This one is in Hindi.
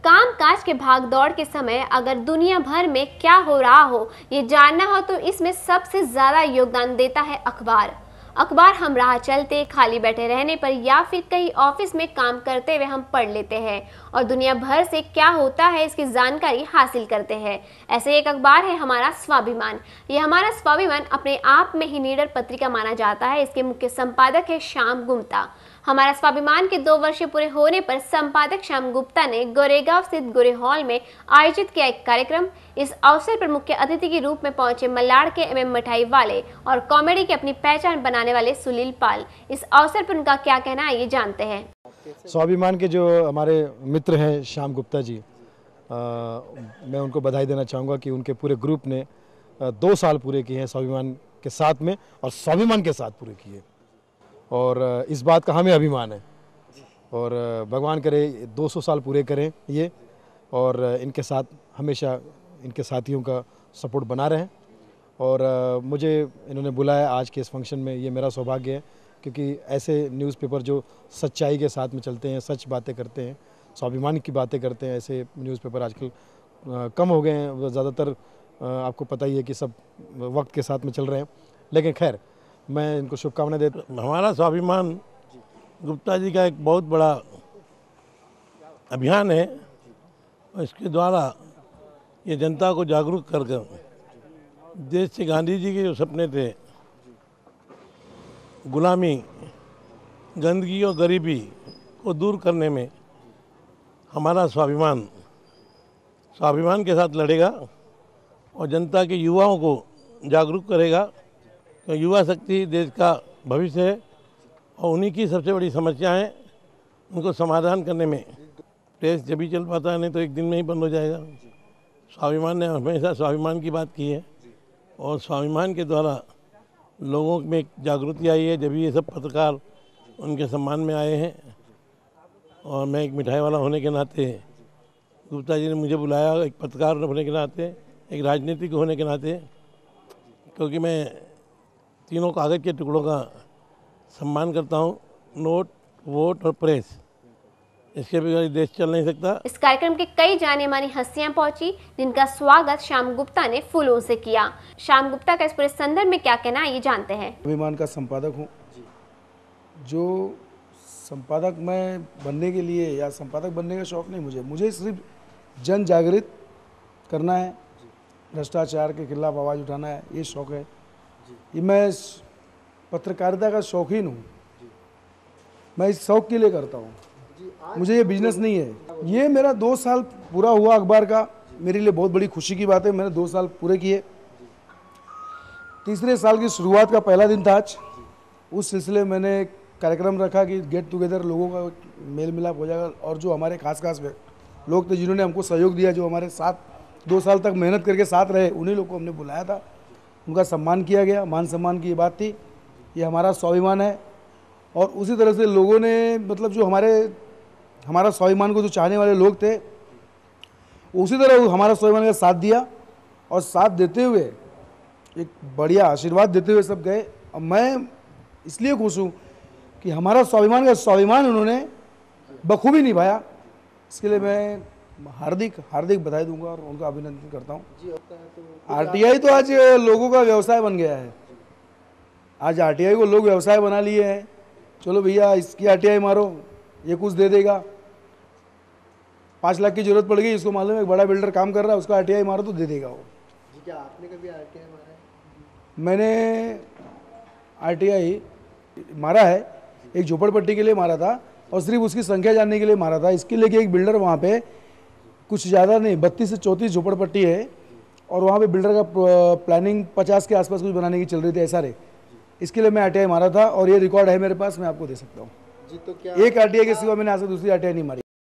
काम काज के भाग दौड़ के समय अगर दुनिया भर में क्या हो रहा हो ये जानना हो तो इसमें सबसे ज्यादा योगदान देता है अखबार। अखबार हम राह चलते, खाली बैठे रहने पर या फिर कहीं ऑफिस में काम करते हुए हम पढ़ लेते हैं और दुनिया भर से क्या होता है इसकी जानकारी हासिल करते हैं। ऐसे एक अखबार है हमारा स्वाभिमान। ये हमारा स्वाभिमान अपने आप में ही निडर पत्रिका माना जाता है। इसके मुख्य संपादक है श्याम गुप्ता। हमारा स्वाभिमान के 2 वर्ष पूरे होने पर संपादक श्याम गुप्ता ने गोरेगांव स्थित गोरे हॉल में आयोजित किया एक कार्यक्रम। इस अवसर पर मुख्य अतिथि के रूप में पहुंचे मलाड़ के MM मिठाई वाले और कॉमेडी की अपनी पहचान बनाने वाले सुनील पाल। इस अवसर पर उनका क्या कहना है ये जानते हैं। स्वाभिमान के जो हमारे मित्र हैं श्याम गुप्ता जी, मैं उनको बधाई देना चाहूँगा कि उनके पूरे ग्रुप ने 2 साल पूरे किए हैं स्वाभिमान के साथ में और स्वाभिमान के साथ पूरे किए और इस बात का हमें अभिमान है और भगवान करे 200 साल पूरे करें ये और इनके साथ हमेशा इनके साथियों का सपोर्ट बना रहें। और मुझे इन्होंने बुलाया आज के इस फंक्शन में, ये मेरा सौभाग्य है क्योंकि ऐसे न्यूज़पेपर जो सच्चाई के साथ में चलते हैं, सच बातें करते हैं, स्वाभिमान की बातें करते हैं, ऐसे न्यूज़पेपर आजकल कम हो गए हैं। ज़्यादातर आपको पता ही है कि सब वक्त के साथ में चल रहे हैं, लेकिन खैर मैं इनको शुभकामनाएं देता हूं। हमारा स्वाभिमान गुप्ता जी का एक बहुत बड़ा अभियान है और इसके द्वारा ये जनता को जागरूक कर देश से गांधी जी के जो सपने थे, गुलामी, गंदगी और गरीबी को दूर करने में हमारा स्वाभिमान के साथ लड़ेगा और जनता के युवाओं को जागरूक करेगा। तो युवा शक्ति देश का भविष्य है और उन्हीं की सबसे बड़ी समस्या है, उनको समाधान करने में प्रेस जब भी चल पाता है, नहीं तो एक दिन में ही बंद हो जाएगा। स्वाभिमान ने हमेशा स्वाभिमान की बात की है और स्वाभिमान के द्वारा लोगों में एक जागृति आई है जब ये सब पत्रकार उनके सम्मान में आए हैं। और मैं एक मिठाई वाला होने के नाते गुप्ता जी ने मुझे बुलाया, एक पत्रकार होने के नाते, एक राजनीतिक होने के नाते, क्योंकि मैं तीनों कागज़ के टुकड़ों का सम्मान करता हूँ, नोट, वोट और प्रेस। इसके बगैर देश चल नहीं सकता। इस कार्यक्रम के कई जाने मानी हस्तियां पहुंची जिनका स्वागत श्याम गुप्ता ने फूलों से किया। श्याम गुप्ता का इस पूरे संदर्भ में क्या कहना है ये जानते हैं। स्वाभिमान का संपादक हूँ। जो संपादक मैं बनने के लिए या संपादक बनने का शौक नहीं, मुझे सिर्फ जन जागृत करना है, भ्रष्टाचार के खिलाफ आवाज़ उठाना है, ये शौक है। ये मैं पत्रकारिता का शौकीन हूँ, मैं इस शौक के लिए करता हूँ, मुझे ये बिजनेस नहीं है। ये मेरा 2 साल पूरा हुआ अखबार का, मेरे लिए बहुत बड़ी खुशी की बात है। मैंने 2 साल पूरे किए। तीसरे साल की शुरुआत का पहला दिन था आज। उस सिलसिले में मैंने कार्यक्रम रखा कि गेट टुगेदर, लोगों का मेल मिलाप हो जाएगा और जो हमारे खास लोग थे जिन्होंने हमको सहयोग दिया, जो हमारे साथ 2 साल तक मेहनत करके साथ रहे, उन्हीं लोग को हमने बुलाया था, उनका सम्मान किया गया। मान सम्मान की ये बात थी। ये हमारा स्वाभिमान है और उसी तरह से लोगों ने, मतलब जो हमारा स्वाभिमान को जो चाहने वाले लोग थे, उसी तरह हमारा स्वाभिमान का साथ दिया और साथ देते हुए एक बढ़िया आशीर्वाद देते हुए सब गए। और मैं इसलिए खुश हूँ कि हमारा स्वाभिमान का स्वाभिमान उन्होंने बखूबी निभाया। इसके लिए मैं हार्दिक बधाई दूंगा और उनका अभिनंदन करता हूँ। RTI तो आज लोगों का व्यवसाय बन गया है। आज RTI को लोग व्यवसाय बना लिए हैं। चलो भैया इसकी RTI मारो, ये कुछ दे देगा। 5 लाख की जरूरत पड़ गई, इसको मालूम है एक बड़ा बिल्डर काम कर रहा है, उसका RTI मारो तो दे देगा वो। क्या आपने कभी RTI मारा है? मैंने RTI मारा है, एक झोपड़पट्टी के लिए मारा था और सिर्फ उसकी संख्या जानने के लिए मारा था। इसके लिए कि एक बिल्डर वहाँ पे कुछ ज़्यादा नहीं 32 से 34 झोपड़पट्टी है और वहाँ पे बिल्डर का प्लानिंग 50 के आसपास कुछ बनाने की चल रही थी, ऐसा रहे। इसके लिए मैं RTI मारा था और ये रिकॉर्ड है मेरे पास, मैं आपको दे सकता हूँ। एक RTI के सिवा मैंने आज तक दूसरी RTI नहीं मारी।